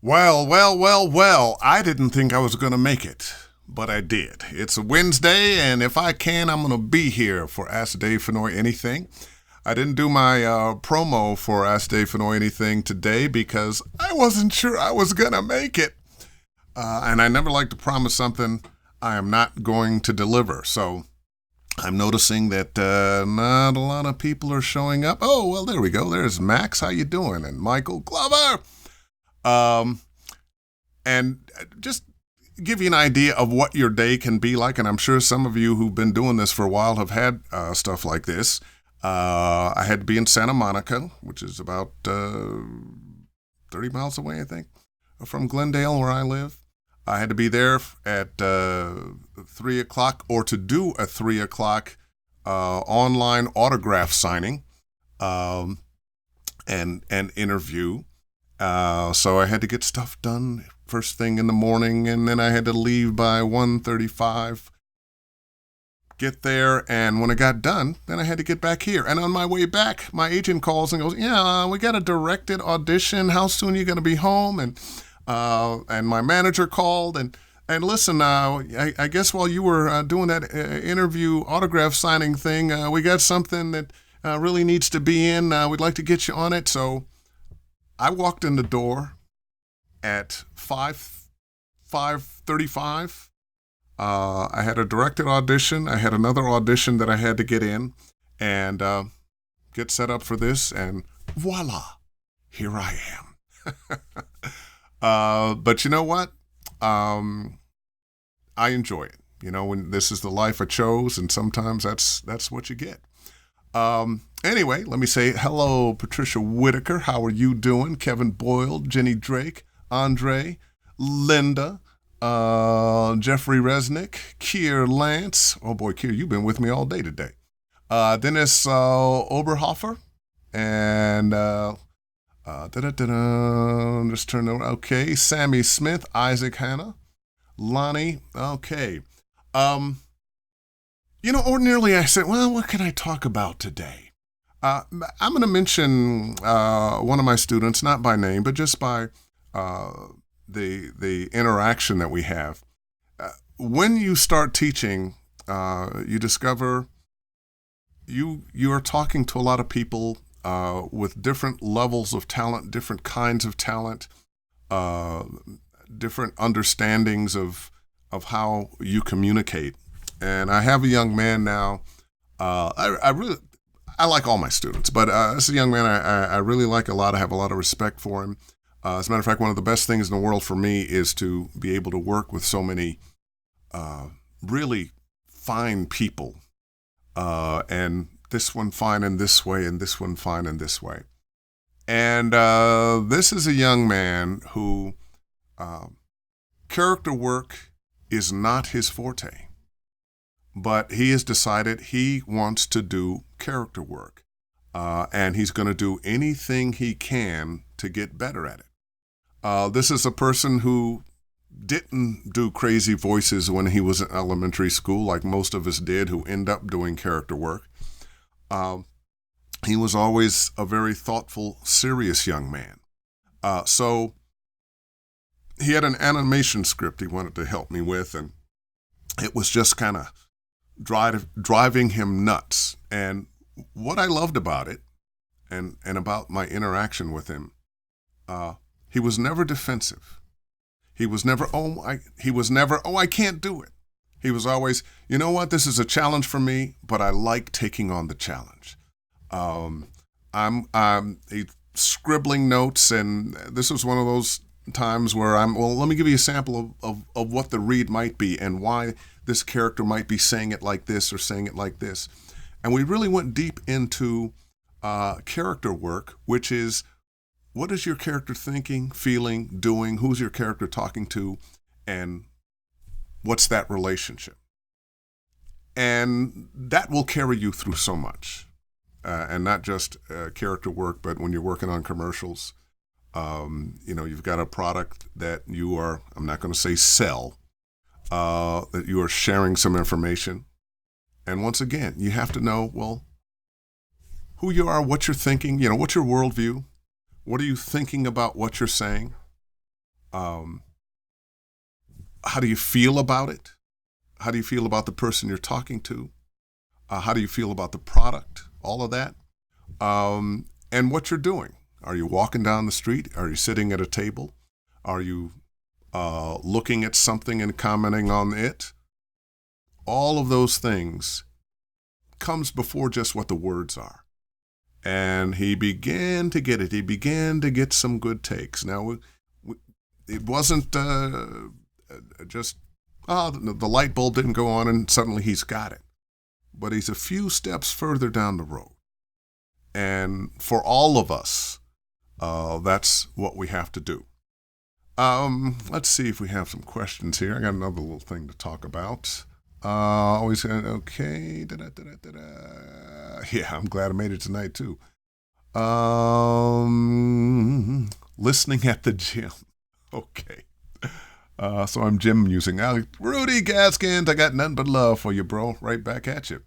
Well. I didn't think I was going to make it, but I did. It's a Wednesday, and if I can, I'm going to be here for Ask Dave Fennoy Anything. I didn't do my promo for Ask Dave Fennoy Anything today because I wasn't sure I was going to make it. And I never like to promise something I am not going to deliver. So I'm noticing that not a lot of people are showing up. Oh, well, there we go. There's Max. How you doing? And Michael Glover. And just give you an idea of what your day can be like. And I'm sure some of you who've been doing this for a while have had stuff like this. I had to be in Santa Monica, which is about 30 miles away, I think, from Glendale, where I live. I had to be there at 3 o'clock or to do a 3 o'clock online autograph signing and interview. So I had to get stuff done first thing in the morning, and then I had to leave by 1:35, get there, and when I got done, then I had to get back here. And on my way back, my agent calls and goes, "Yeah, we got a directed audition. How soon are you going to be home?" And my manager called and listen, I guess while you were doing that interview autograph signing thing, we got something that really needs to be in. We'd like to get you on it. So I walked in the door at 5:35. I had a directed audition. I had another audition that I had to get in and get set up for this, and voila, here I am. But you know what? I enjoy it. You know, when this is the life I chose, and sometimes that's what you get. Anyway, let me say hello, Patricia Whitaker. How are you doing? Kevin Boyle, Jenny Drake, Andre, Linda, Jeffrey Resnick, Kier Lance. Oh boy, Kier, you've been with me all day today. Dennis Oberhofer, and just turn over. Okay, Sammy Smith, Isaac Hanna, Lonnie. Okay. Ordinarily I say, well, what can I talk about today? I'm going to mention one of my students, not by name, but just by the interaction that we have. When you start teaching, you discover you are talking to a lot of people with different levels of talent, different kinds of talent, different understandings of how you communicate. And I have a young man now. I like all my students, but this is a young man I really like a lot. I have a lot of respect for him. As a matter of fact, one of the best things in the world for me is to be able to work with so many really fine people. And this one fine in this way, and this one fine in this way. And this is a young man who character work is not his forte. But he has decided he wants to do character work, and he's going to do anything he can to get better at it. This is a person who didn't do crazy voices when he was in elementary school, like most of us did who end up doing character work. He was always a very thoughtful, serious young man. So he had an animation script he wanted to help me with, and it was just kind of driving him nuts. And what I loved about it and about my interaction with him, he was never defensive. He was never, I can't do it. He was always, you know what, this is a challenge for me, but I like taking on the challenge. He's scribbling notes, and this was one of those times where let me give you a sample of what the read might be and why this character might be saying it like this or saying it like this. And we really went deep into character work, which is, what is your character thinking, feeling, doing? Who's your character talking to? And what's that relationship? And that will carry you through so much. And not just character work, but when you're working on commercials, you've got a product that you are, I'm not going to say sell, that you are sharing some information. And once again, you have to know, well, who you are, what you're thinking, what's your worldview? What are you thinking about what you're saying? Um, how do you feel about it? How do you feel about the person you're talking to? How do you feel about the product? All of that. And what you're doing. Are you walking down the street? Are you sitting at a table? Are you looking at something and commenting on it? All of those things comes before just what the words are. And he began to get it. He began to get some good takes. Now, it wasn't just, the light bulb didn't go on and suddenly he's got it. But he's a few steps further down the road. And for all of us, that's what we have to do. Let's see if we have some questions here. I got another little thing to talk about. Okay. Yeah, I'm glad I made it tonight too. Listening at the gym. Okay. So I'm gym musing. Rudy Gaskins, I got nothing but love for you, bro. Right back at you.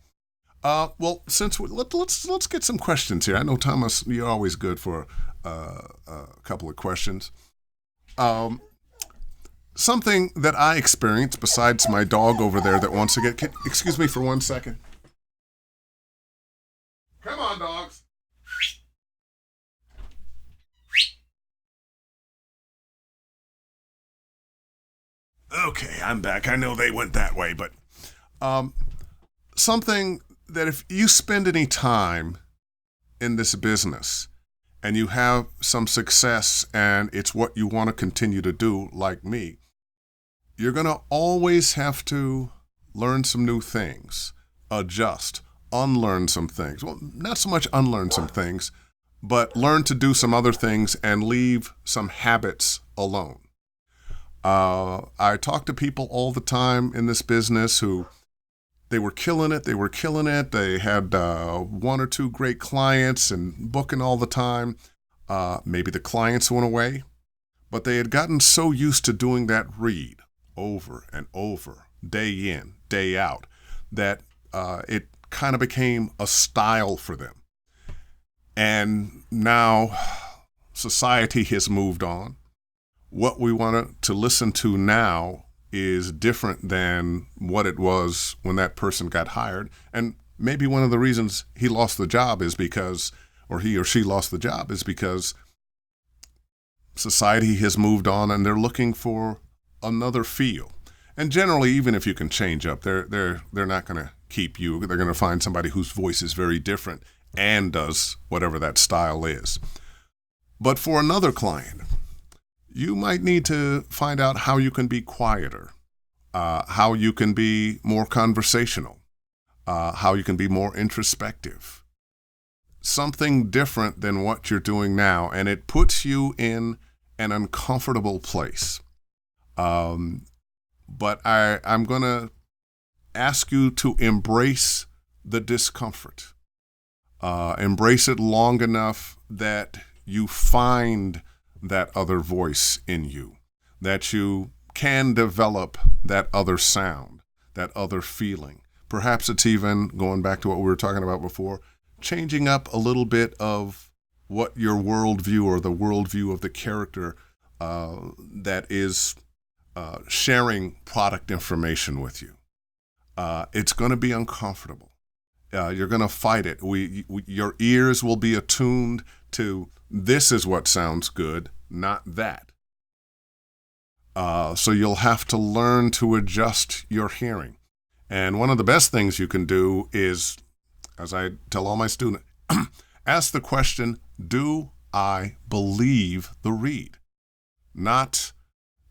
Well, since let's get some questions here. I know, Thomas, you're always good for a couple of questions. Something that I experienced besides my dog over there that wants to get... Excuse me for 1 second. Come on, dogs. Okay, I'm back. I know they went that way, but something that if you spend any time in this business and you have some success and it's what you want to continue to do, like me, you're going to always have to learn some new things, adjust, unlearn some things. Well, not so much unlearn some things, but learn to do some other things and leave some habits alone. I talk to people all the time in this business who they were killing it. They had 1 or 2 great clients and booking all the time. Maybe the clients went away, but they had gotten so used to doing that read over and over, day in, day out, that it kind of became a style for them. And now society has moved on. What we want to listen to now is different than what it was when that person got hired. And maybe one of the reasons he lost the job is because, or he or she lost the job is because society has moved on and they're looking for another feel. And generally, even if you can change up, they're not going to keep you. They're going to find somebody whose voice is very different and does whatever that style is. But for another client, you might need to find out how you can be quieter, how you can be more conversational, how you can be more introspective. Something different than what you're doing now, and it puts you in an uncomfortable place. But I'm going to ask you to embrace the discomfort. Embrace it long enough that you find that other voice in you, that you can develop that other sound, that other feeling. Perhaps it's even, going back to what we were talking about before, changing up a little bit of what your worldview or the worldview of the character that is sharing product information with you. It's going to be uncomfortable. You're going to fight it. Your ears will be attuned to this is what sounds good, not that. So you'll have to learn to adjust your hearing. And one of the best things you can do is, as I tell all my students, ask the question, do I believe the read? Not,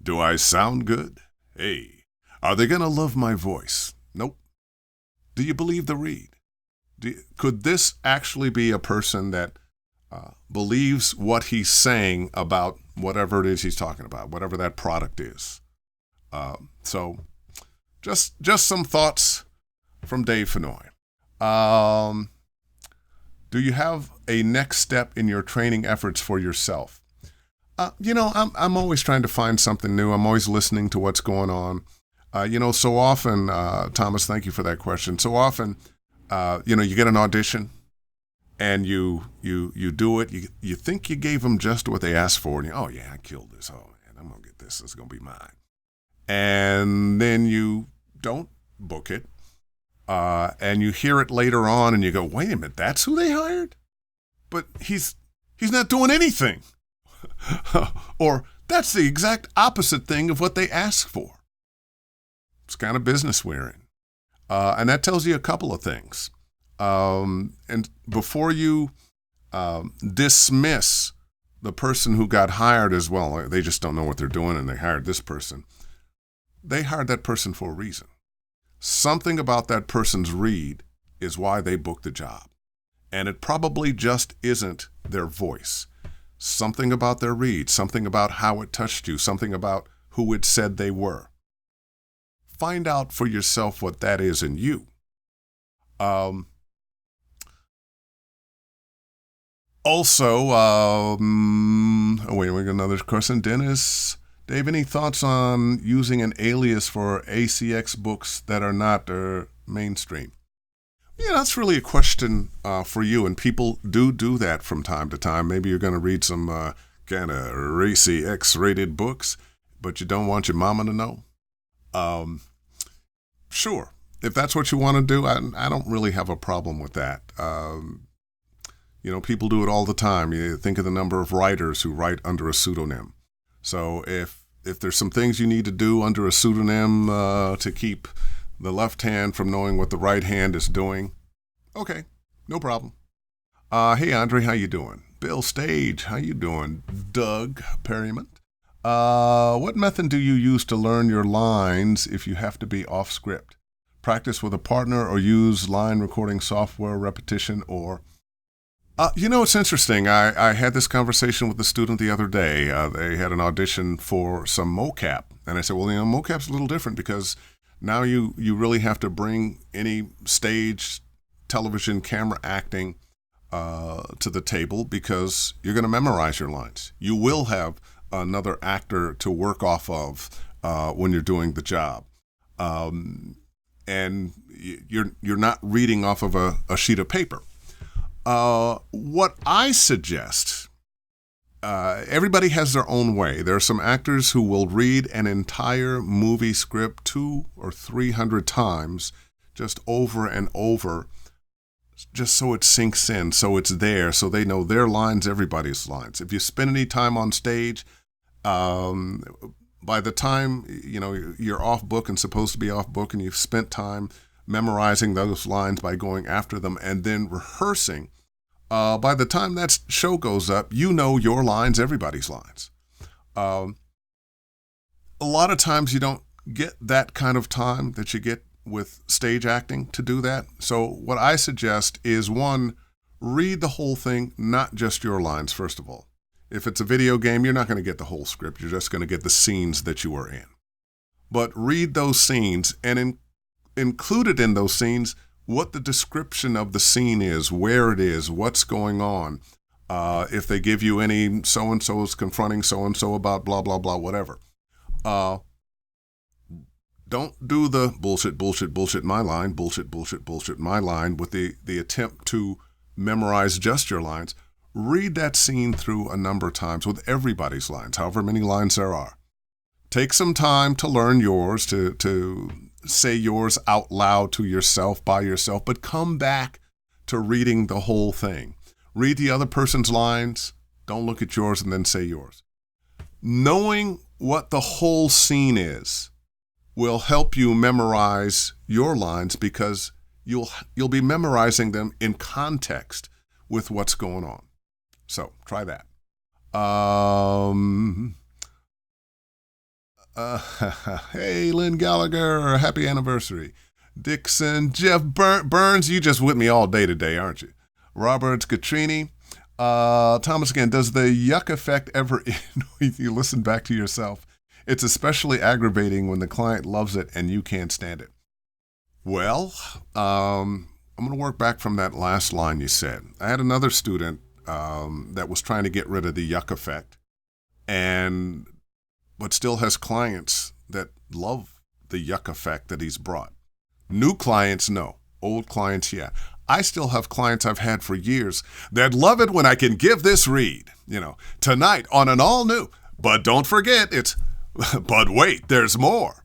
do I sound good? Hey, are they going to love my voice? Nope. Do you believe the read? Could this actually be a person that believes what he's saying about whatever it is he's talking about, whatever that product is? So just some thoughts from Dave Fennoy. Do you have a next step in your training efforts for yourself? I'm always trying to find something new. I'm always listening to what's going on. So often, Thomas, thank you for that question. So often, you get an audition and you do it. You think you gave them just what they asked for. And oh yeah, I killed this. Oh man, I'm going to get this. It's going to be mine. And then you don't book it. And you hear it later on and you go, wait a minute, that's who they hired? But he's not doing anything. Or that's the exact opposite thing of what they asked for. It's kind of business we're in. And that tells you a couple of things. And before you dismiss the person who got hired as well, they just don't know what they're doing and they hired this person. They hired that person for a reason. Something about that person's read is why they booked the job. And it probably just isn't their voice. Something about their read, something about how it touched you, something about who it said they were. Find out for yourself what that is in you. Also, wait, we got another question. Dennis, Dave, any thoughts on using an alias for ACX books that are not mainstream? Yeah, that's really a question for you, and people do that from time to time. Maybe you're going to read some kind of racy X-rated books, but you don't want your mama to know. Sure, if that's what you want to do, I don't really have a problem with that. People do it all the time. You think of the number of writers who write under a pseudonym. So if there's some things you need to do under a pseudonym to keep the left hand from knowing what the right hand is doing, okay, no problem. Hey, Andre, how you doing? Bill Stage, how you doing? Doug Perryman. What method do you use to learn your lines if you have to be off script? Practice with a partner or use line recording software, repetition, or... it's interesting. I had this conversation with a student the other day. They had an audition for some mocap. And I said, well, mocap's a little different because now you really have to bring any stage, television, camera acting to the table because you're going to memorize your lines. You will have another actor to work off of when you're doing the job. And you're not reading off of a sheet of paper. What I suggest, everybody has their own way. There are some actors who will read an entire movie script 200 or 300 times, just over and over, just so it sinks in, so it's there, so they know their lines, everybody's lines. If you spend any time on stage, by the time you're off book and supposed to be off book, and you've spent time memorizing those lines by going after them and then rehearsing, by the time that show goes up, you know your lines, everybody's lines. A lot of times you don't get that kind of time that you get with stage acting to do that. So what I suggest is, one, read the whole thing, not just your lines, first of all. If it's a video game, you're not going to get the whole script. You're just going to get the scenes that you were in. But read those scenes and included in those scenes what the description of the scene is, where it is, what's going on. If they give you any so-and-so is confronting so-and-so about blah, blah, blah, whatever. Don't do the bullshit, my line, bullshit, my line with the attempt to memorize just your lines. Read that scene through a number of times with everybody's lines, however many lines there are. Take some time to learn yours, to say yours out loud to yourself, by yourself, but come back to reading the whole thing. Read the other person's lines. Don't look at yours and then say yours. Knowing what the whole scene is will help you memorize your lines because you'll be memorizing them in context with what's going on. So try that. Hey, Lynn Gallagher, happy anniversary. Dixon, Jeff Burns, you just with me all day today, aren't you? Roberts, Catrini, Thomas again, does the yuck effect ever end when you listen back to yourself? It's especially aggravating when the client loves it and you can't stand it. Well, I'm going to work back from that last line you said. I had another student that was trying to get rid of the yuck effect, but still has clients that love the yuck effect that he's brought. New clients, no. Old clients, yeah. I still have clients I've had for years that love it when I can give this read. Tonight on an all-new But don't forget, but wait, there's more.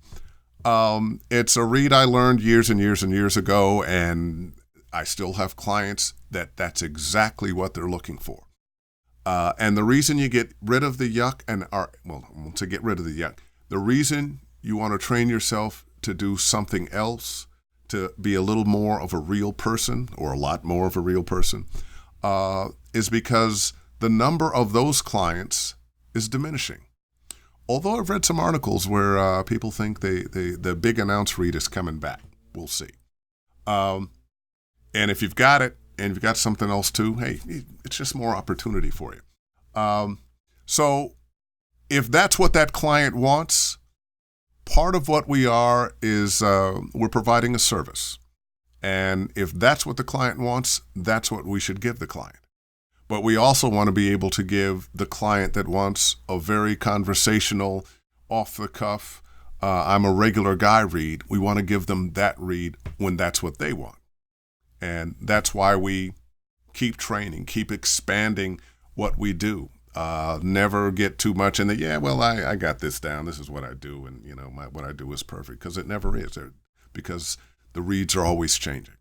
It's a read I learned years and years and years ago, and I still have clients that's exactly what they're looking for. And the reason you get rid of the yuck to get rid of the yuck, the reason you want to train yourself to do something else, to be a little more of a real person or a lot more of a real person, is because the number of those clients is diminishing. Although I've read some articles where people think the big announce read is coming back. We'll see. And if you've got it and you've got something else too, hey, it's just more opportunity for you. So if that's what that client wants, part of what we are is we're providing a service. And if that's what the client wants, that's what we should give the client. But we also want to be able to give the client that wants a very conversational, off-the-cuff, I'm a regular guy read. We want to give them that read when that's what they want. And that's why we keep training, keep expanding what we do. Never get too much in I got this down. This is what I do. And, what I do is perfect, because it never is. Because the reads are always changing.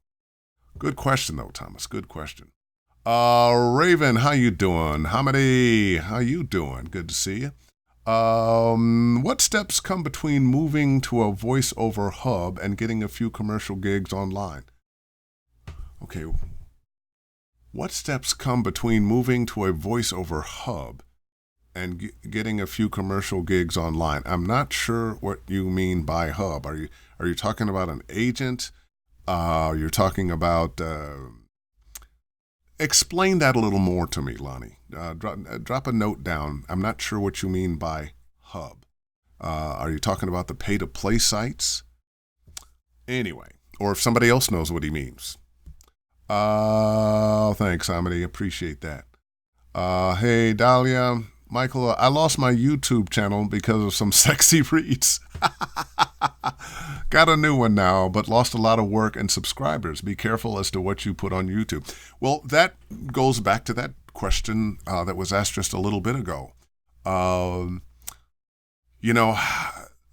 Good question, though, Thomas. Good question. Raven, how you doing? Hamidi, how you doing? Good to see you. What steps come between moving to a voiceover hub and getting a few commercial gigs online? Okay. What steps come between moving to a voiceover hub and getting a few commercial gigs online? I'm not sure what you mean by hub. Are you talking about an agent? You're talking about... Explain that a little more to me, Lonnie. Drop a note down. I'm not sure what you mean by hub. Are you talking about the pay-to-play sites? Anyway, or if somebody else knows what he means. Thanks, Amity. Appreciate that. Hey, Dahlia. Michael, I lost my YouTube channel because of some sexy reads. Got a new one now, but lost a lot of work and subscribers. Be careful as to what you put on YouTube. Well, that goes back to that question that was asked just a little bit ago.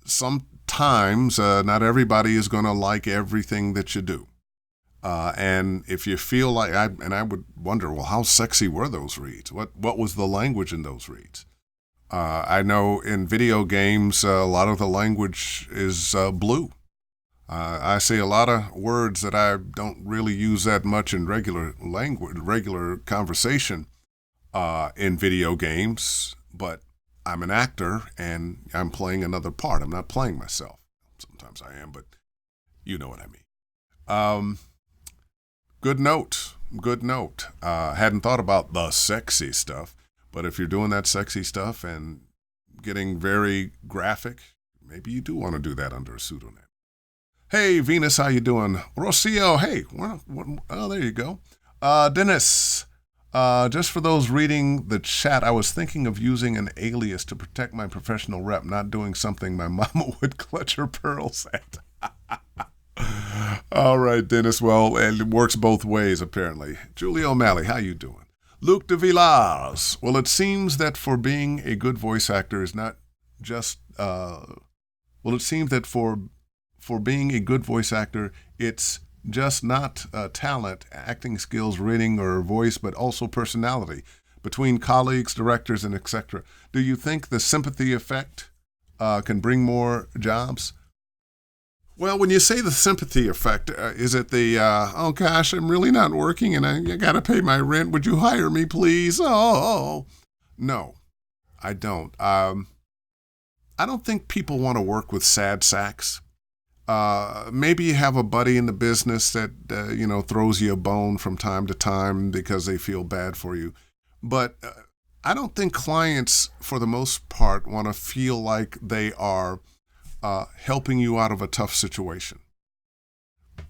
Sometimes not everybody is going to like everything that you do. And if you feel like, I would wonder, well, how sexy were those reads? What was the language in those reads? I know in video games, a lot of the language is blue. I say a lot of words that I don't really use that much in regular conversation in video games, but I'm an actor and I'm playing another part. I'm not playing myself. Sometimes I am, but you know what I mean. Good note. Hadn't thought about the sexy stuff, but if you're doing that sexy stuff and getting very graphic, maybe you do want to do that under a pseudonym. Hey, Venus, how you doing? Rocio, hey, there you go. Dennis, just for those reading the chat, I was thinking of using an alias to protect my professional rep, not doing something my mama would clutch her pearls at. All right, Dennis, well, and it works both ways, apparently. Julie O'Malley, how you doing? Luke de Villars, well, it seems that for being a good voice actor is not just, it seems that for being a good voice actor, it's just not talent, acting skills, reading, or voice, but also personality between colleagues, directors, and etc. Do you think the sympathy effect can bring more jobs? Well, when you say the sympathy effect, is it the, oh gosh, I'm really not working and I got to pay my rent. Would you hire me, please? Oh. No, I don't. I don't think people want to work with sad sacks. Maybe you have a buddy in the business that, throws you a bone from time to time because they feel bad for you. But I don't think clients, for the most part, want to feel like they are helping you out of a tough situation.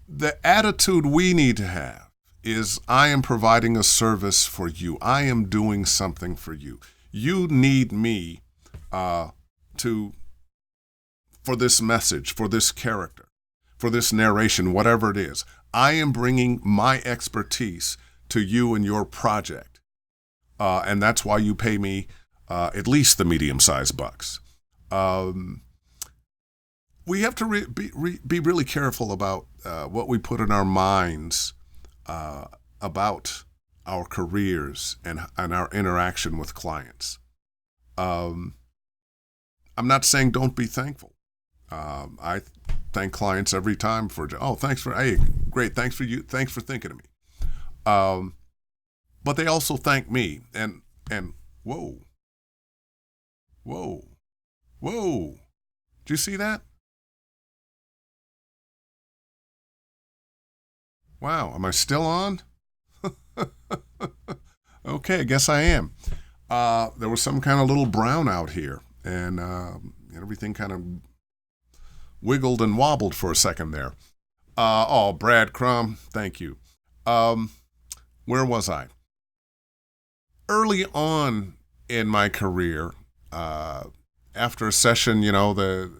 The attitude we need to have is, I am providing a service for you. I am doing something for you. You need me for this message, for this character, for this narration, whatever it is. I am bringing my expertise to you and your project. And that's why you pay me at least the medium-sized bucks. We have to be really careful about what we put in our minds about our careers and our interaction with clients. I'm not saying don't be thankful. I thank clients every time for, hey, great, thanks for thinking of me. But they also thank me, and whoa, did you see that? Wow, am I still on? Okay, I guess I am. There was some kind of little brownout here, and everything kind of wiggled and wobbled for a second there. Brad Crumb, thank you. Where was I? Early on in my career, after a session, the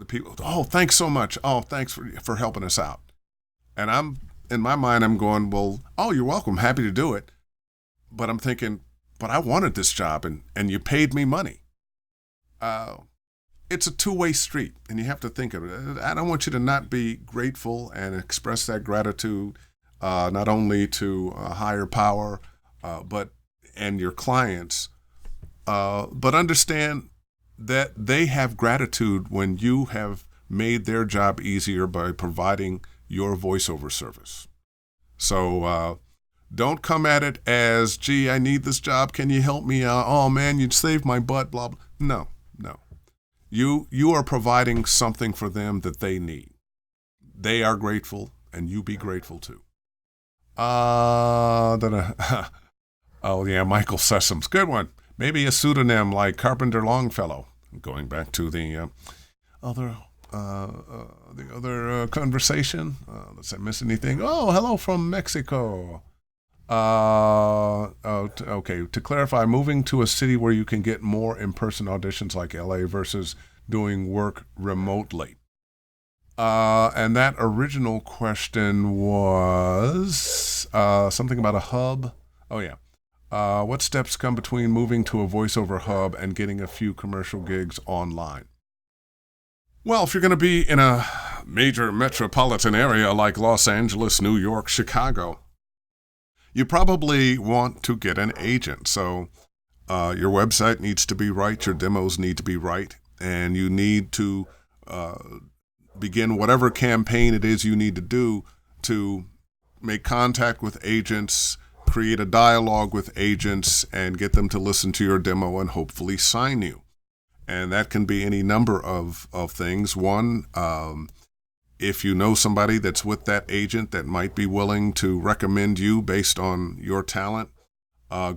people, thanks so much. Oh, thanks for helping us out. And in my mind, I'm going, well, you're welcome. Happy to do it. But I'm thinking, but I wanted this job and you paid me money. It's a two-way street, and you have to think of it. I don't want you to not be grateful and express that gratitude, not only to a higher power, and your clients, but understand that they have gratitude when you have made their job easier by providing your voiceover service. So don't come at it as, gee, I need this job. Can you help me out? Oh, man, you'd save my butt, blah, blah. No. You are providing something for them that they need. They are grateful, and you be grateful too. Oh, yeah, Michael Sessoms. Good one. Maybe a pseudonym like Carpenter Longfellow. Going back to the other conversation. Let's not miss anything. Oh, hello from Mexico. Okay, to clarify, moving to a city where you can get more in-person auditions like LA versus doing work remotely. And that original question was something about a hub. Oh, yeah. What steps come between moving to a voiceover hub and getting a few commercial gigs online? Well, if you're going to be in a major metropolitan area like Los Angeles, New York, Chicago, you probably want to get an agent. So your website needs to be right, your demos need to be right, and you need to begin whatever campaign it is you need to do to make contact with agents, create a dialogue with agents, and get them to listen to your demo and hopefully sign you. And that can be any number of things. One, if you know somebody that's with that agent that might be willing to recommend you based on your talent,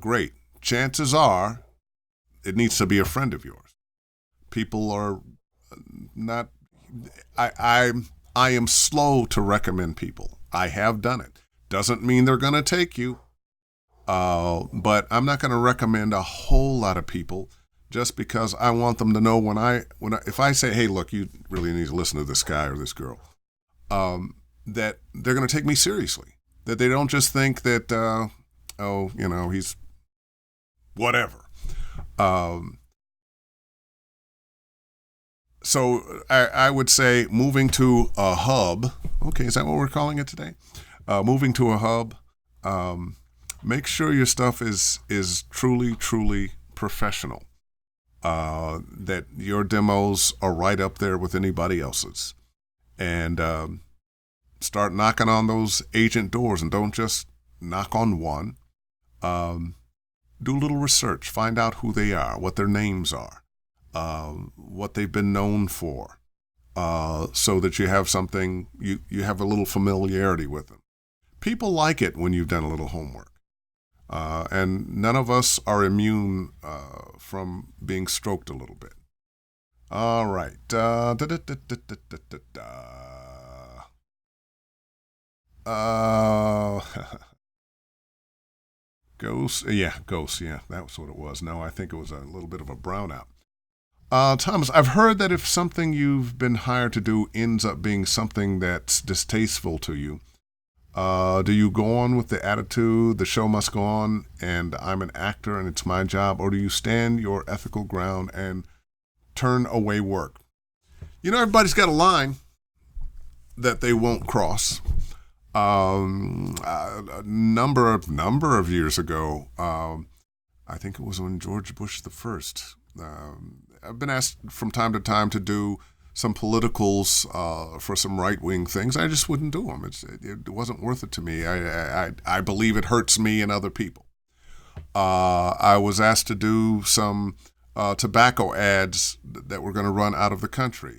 great. Chances are it needs to be a friend of yours. People are not, I am slow to recommend people. I have done it. Doesn't mean they're going to take you, but I'm not going to recommend a whole lot of people just because I want them to know if I say, hey, look, you really need to listen to this guy or this girl, that they're going to take me seriously. That they don't just think that, he's whatever. So I would say moving to a hub. Okay, is that what we're calling it today? Moving to a hub. Make sure your stuff is truly, truly professional. That your demos are right up there with anybody else's. And start knocking on those agent doors, and don't just knock on one. Do a little research. Find out who they are, what their names are, what they've been known for, so that you have something, you have a little familiarity with them. People like it when you've done a little homework. And none of us are immune from being stroked a little bit. All right. Ghost. Yeah, Ghost. Yeah, that was what it was. No, I think it was a little bit of a brownout. Thomas, I've heard that if something you've been hired to do ends up being something that's distasteful to you, Do you go on with the attitude, the show must go on, and I'm an actor and it's my job? Or do you stand your ethical ground and turn away work? Everybody's got a line that they won't cross. A number of years ago, I think it was when George Bush the first. I've been asked from time to time to do some politicals for some right-wing things. I just wouldn't do them. It wasn't worth it to me. I believe it hurts me and other people. I was asked to do some tobacco ads that were going to run out of the country.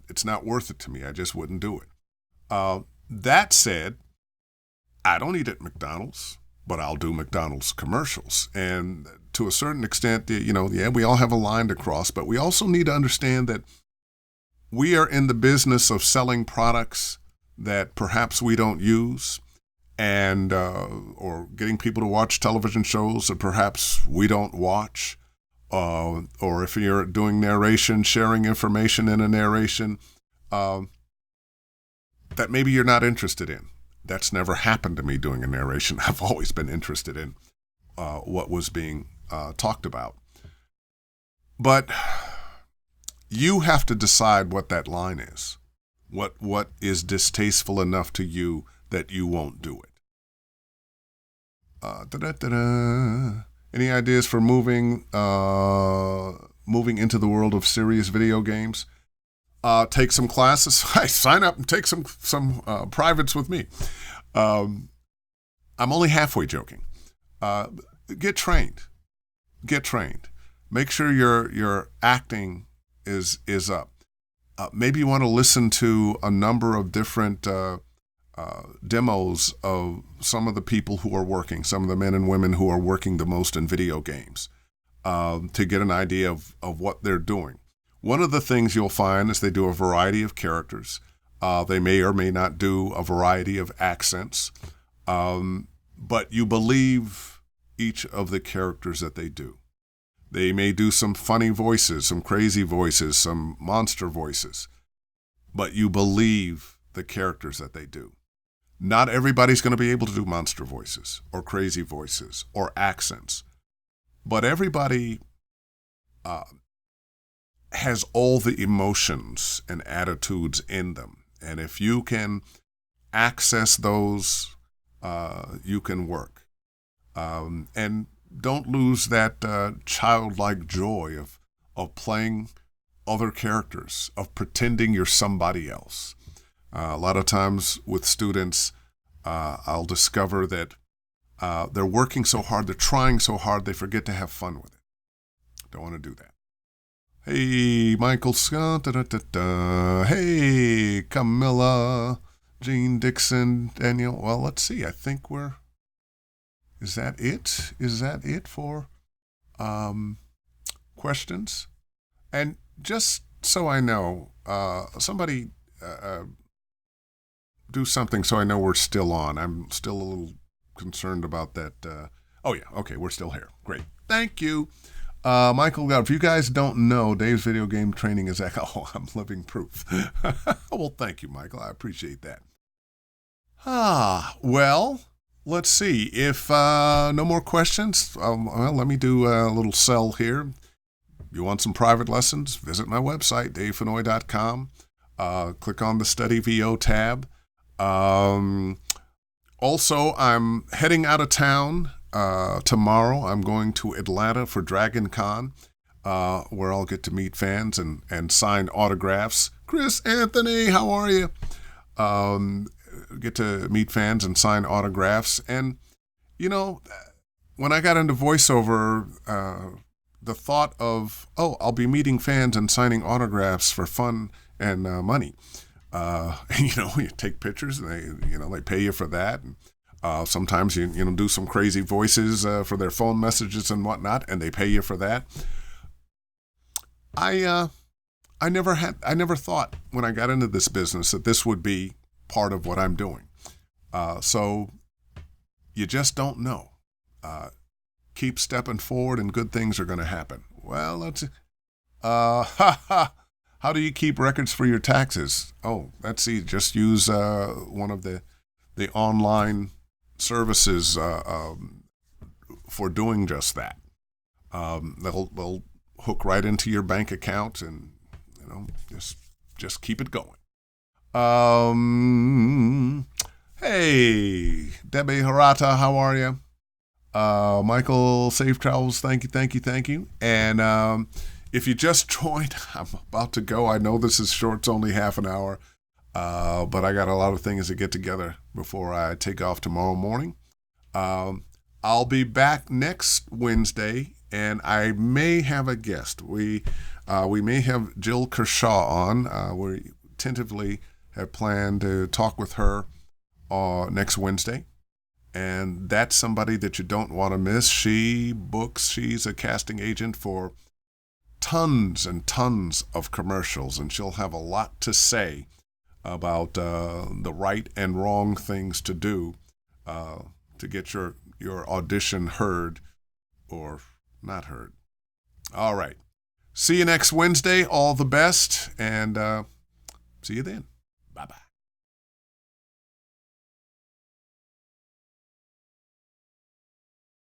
It's not worth it to me. I just wouldn't do it. That said, I don't eat at McDonald's, but I'll do McDonald's commercials. And to a certain extent, we all have a line to cross, but we also need to understand that we are in the business of selling products that perhaps we don't use, and or getting people to watch television shows that perhaps we don't watch, or if you're doing narration, sharing information in a narration that maybe you're not interested in. That's never happened to me doing a narration. I've always been interested in what was being talked about. But you have to decide what that line is. What is distasteful enough to you that you won't do it? Any ideas for moving into the world of serious video games? Take some classes. Sign up and take some privates with me. I'm only halfway joking. Get trained. Make sure your acting is up. Maybe you want to listen to a number of different demos of some of the people who are working, some of the men and women who are working the most in video games, to get an idea of what they're doing. One of the things you'll find is they do a variety of characters. They may or may not do a variety of accents, but you believe each of the characters that they do. They may do some funny voices, some crazy voices, some monster voices, but you believe the characters that they do. Not everybody's going to be able to do monster voices or crazy voices or accents, but everybody has all the emotions and attitudes in them. And if you can access those, you can work. And don't lose that childlike joy of playing other characters, of pretending you're somebody else. A lot of times with students, I'll discover that they're working so hard, they're trying so hard, they forget to have fun with it. Don't want to do that. Hey, Michael Scott, hey, Camilla, Jean Dixon, Daniel. Well, let's see. I think is that it? Is that it for questions? And just so I know, somebody do something so I know we're still on. I'm still a little concerned about that. Oh, yeah. Okay, we're still here. Great. Thank you. Michael, if you guys don't know, Dave's video game training is I'm living proof. Well, thank you, Michael. I appreciate that. Well, let's see. If no more questions, well, let me do a little sell here. You want some private lessons? Visit my website, davefennoy.com. Click on the Study VO tab. Also, I'm heading out of town tomorrow. I'm going to Atlanta for Dragon Con, where I'll get to meet fans and sign autographs. Chris Anthony, how are you? Get to meet fans and sign autographs. And, when I got into voiceover, the thought of, I'll be meeting fans and signing autographs for fun and money. And, you take pictures and they pay you for that. And, sometimes you do some crazy voices for their phone messages and whatnot, and they pay you for that. I never thought when I got into this business that this would be part of what I'm doing. So you just don't know. Keep stepping forward, and good things are going to happen. Well, let's. How do you keep records for your taxes? Oh, let's see. Just use one of the the online services for doing just that. They'll hook right into your bank account, and just keep it going. Hey, Debbie Harata, how are you? Michael, safe travels. Thank you. And if you just joined, I'm about to go. I know this is short. It's only half an hour. But I got a lot of things to get together before I take off tomorrow morning. I'll be back next Wednesday, and I may have a guest. We may have Jill Kershaw on. We tentatively have planned to talk with her next Wednesday. And that's somebody that you don't want to miss. She's a casting agent for tons and tons of commercials, and she'll have a lot to say about the right and wrong things to do to get your audition heard or not heard. All right. See you next Wednesday. All the best, and see you then. Bye-bye.